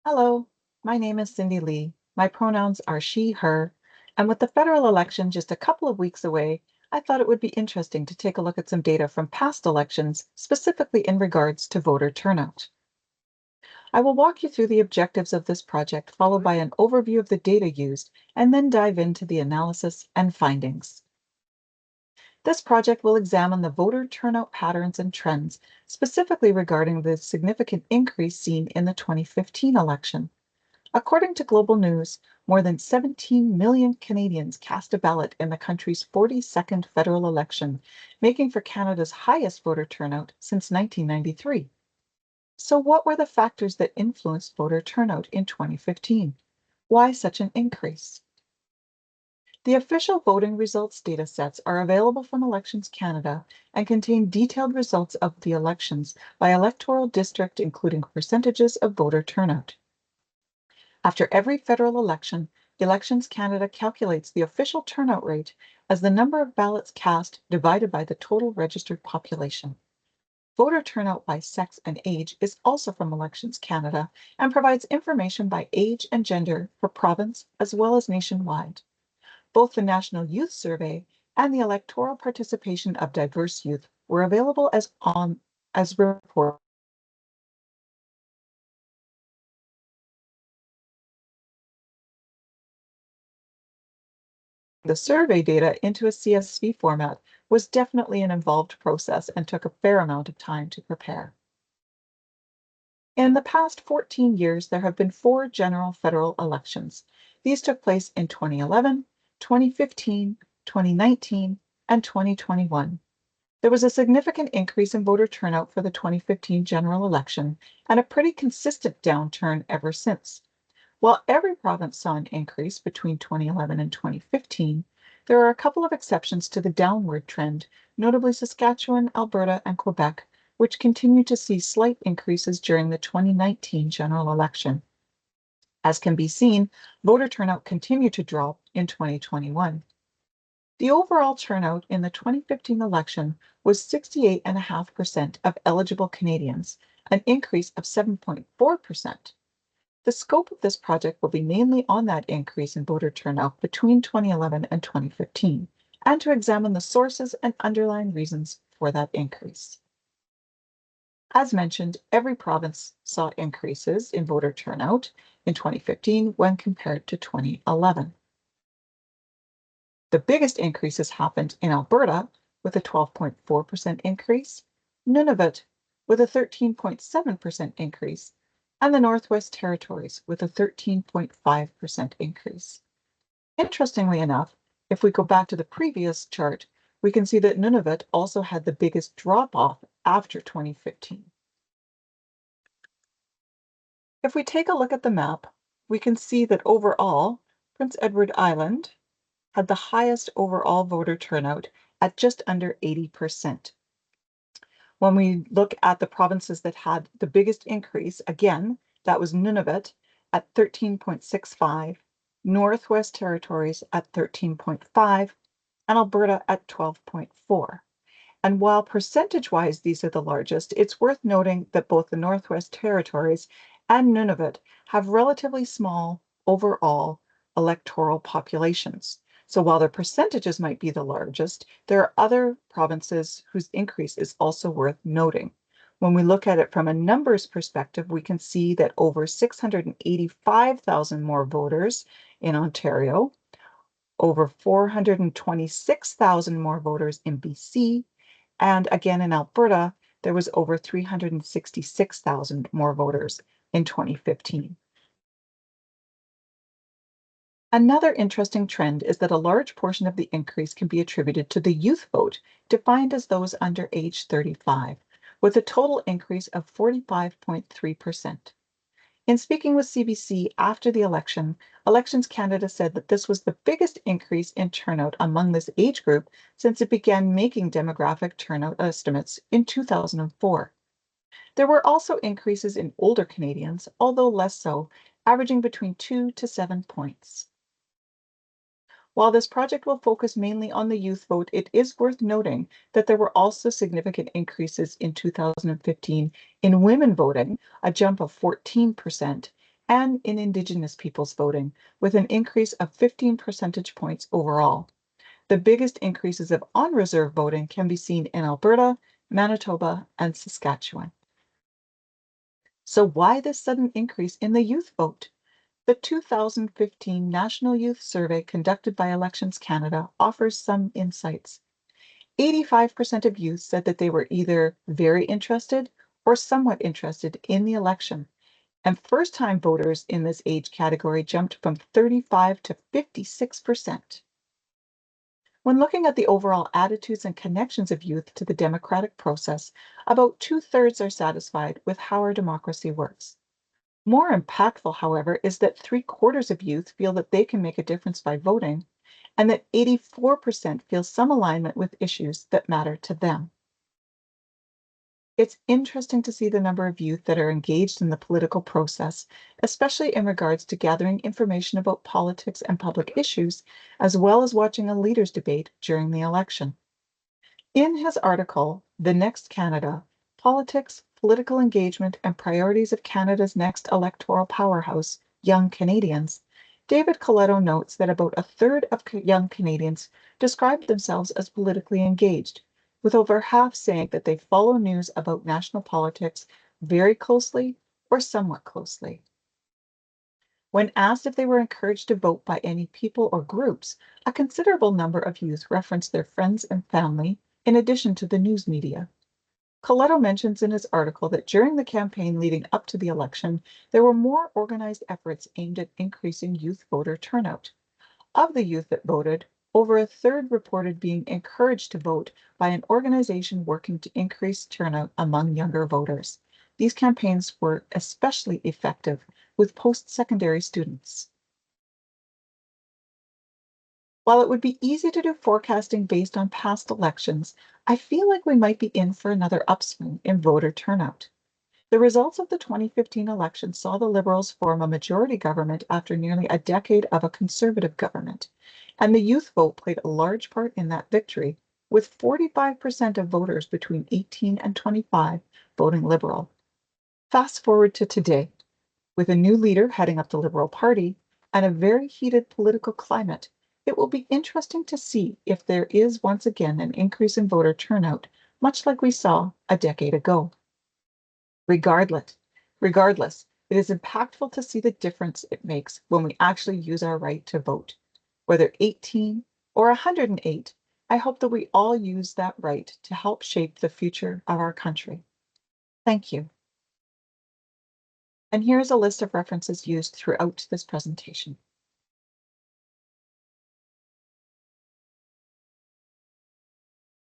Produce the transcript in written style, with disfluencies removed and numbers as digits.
Hello, my name is Cindy Lee. My pronouns are she, her, and with the federal election just a couple of weeks away, I thought it would be interesting to take a look at some data from past elections, specifically in regards to voter turnout. I will walk you through the objectives of this project, followed by an overview of the data used, and then dive into the analysis and findings. This project will examine the voter turnout patterns and trends, specifically regarding the significant increase seen in the 2015 election. According to Global News, more than 17 million Canadians cast a ballot in the country's 42nd federal election, making for Canada's highest voter turnout since 1993. So, what were the factors that influenced voter turnout in 2015? Why such an increase? The official voting results data sets are available from Elections Canada and contain detailed results of the elections by electoral district, including percentages of voter turnout. After every federal election, Elections Canada calculates the official turnout rate as the number of ballots cast divided by the total registered population. Voter turnout by sex and age is also from Elections Canada and provides information by age and gender for province as well as nationwide. Both the National Youth Survey and the electoral participation of diverse youth were available as reports. The survey data into a CSV format was definitely an involved process and took a fair amount of time to prepare. In the past 14 years, there have been 4 general federal elections. These took place in 2011, 2015, 2019, and 2021. There was a significant increase in voter turnout for the 2015 general election and a pretty consistent downturn ever since. While every province saw an increase between 2011 and 2015, there are a couple of exceptions to the downward trend, notably Saskatchewan, Alberta, and Quebec, which continue to see slight increases during the 2019 general election. As can be seen, voter turnout continued to drop in 2021. The overall turnout in the 2015 election was 68.5% of eligible Canadians, an increase of 7.4%. The scope of this project will be mainly on that increase in voter turnout between 2011 and 2015, and to examine the sources and underlying reasons for that increase. As mentioned, every province saw increases in voter turnout in 2015 when compared to 2011. The biggest increases happened in Alberta with a 12.4% increase, Nunavut with a 13.7% increase, and the Northwest Territories with a 13.5% increase. Interestingly enough, if we go back to the previous chart, we can see that Nunavut also had the biggest drop-off after 2015. If we take a look at the map, we can see that overall, Prince Edward Island had the highest overall voter turnout at just under 80%. When we look at the provinces that had the biggest increase, again, that was Nunavut at 13.65, Northwest Territories at 13.5, and Alberta at 12.4. And while percentage-wise these are the largest, it's worth noting that both the Northwest Territories and Nunavut have relatively small overall electoral populations. So while their percentages might be the largest, there are other provinces whose increase is also worth noting. When we look at it from a numbers perspective, we can see that over 685,000 more voters in Ontario, over 426,000 more voters in BC, and again in Alberta, there was over 366,000 more voters in 2015. Another interesting trend is that a large portion of the increase can be attributed to the youth vote, defined as those under age 35, with a total increase of 45.3%. In speaking with CBC after the election, Elections Canada said that this was the biggest increase in turnout among this age group since it began making demographic turnout estimates in 2004. There were also increases in older Canadians, although less so, averaging between 2 to 7 points. While this project will focus mainly on the youth vote, it is worth noting that there were also significant increases in 2015 in women voting, a jump of 14%, and in Indigenous peoples voting, with an increase of 15 percentage points overall. The biggest increases of on-reserve voting can be seen in Alberta, Manitoba, and Saskatchewan. So why this sudden increase in the youth vote? The 2015 National Youth Survey conducted by Elections Canada offers some insights. 85% of youth said that they were either very interested or somewhat interested in the election, and first-time voters in this age category jumped from 35 to 56%. When looking at the overall attitudes and connections of youth to the democratic process, about two-thirds are satisfied with how our democracy works. More impactful, however, is that three-quarters of youth feel that they can make a difference by voting, and that 84% feel some alignment with issues that matter to them. It's interesting to see the number of youth that are engaged in the political process, especially in regards to gathering information about politics and public issues, as well as watching a leaders' debate during the election. In his article, The Next Canada: Politics, Political Engagement, and Priorities of Canada's Next Electoral Powerhouse, Young Canadians, David Coletto notes that about a third of young Canadians describe themselves as politically engaged, with over half saying that they follow news about national politics very closely or somewhat closely. When asked if they were encouraged to vote by any people or groups, a considerable number of youth referenced their friends and family in addition to the news media. Coletto mentions in his article that during the campaign leading up to the election, there were more organized efforts aimed at increasing youth voter turnout. Of the youth that voted, over a third reported being encouraged to vote by an organization working to increase turnout among younger voters. These campaigns were especially effective with post-secondary students. While it would be easy to do forecasting based on past elections, I feel like we might be in for another upswing in voter turnout. The results of the 2015 election saw the Liberals form a majority government after nearly a decade of a Conservative government, and the youth vote played a large part in that victory, with 45% of voters between 18 and 25 voting Liberal. Fast forward to today, with a new leader heading up the Liberal Party and a very heated political climate, it will be interesting to see if there is once again an increase in voter turnout, much like we saw a decade ago. Regardless, it is impactful to see the difference it makes when we actually use our right to vote. Whether 18 or 108, I hope that we all use that right to help shape the future of our country. Thank you. And here's a list of references used throughout this presentation.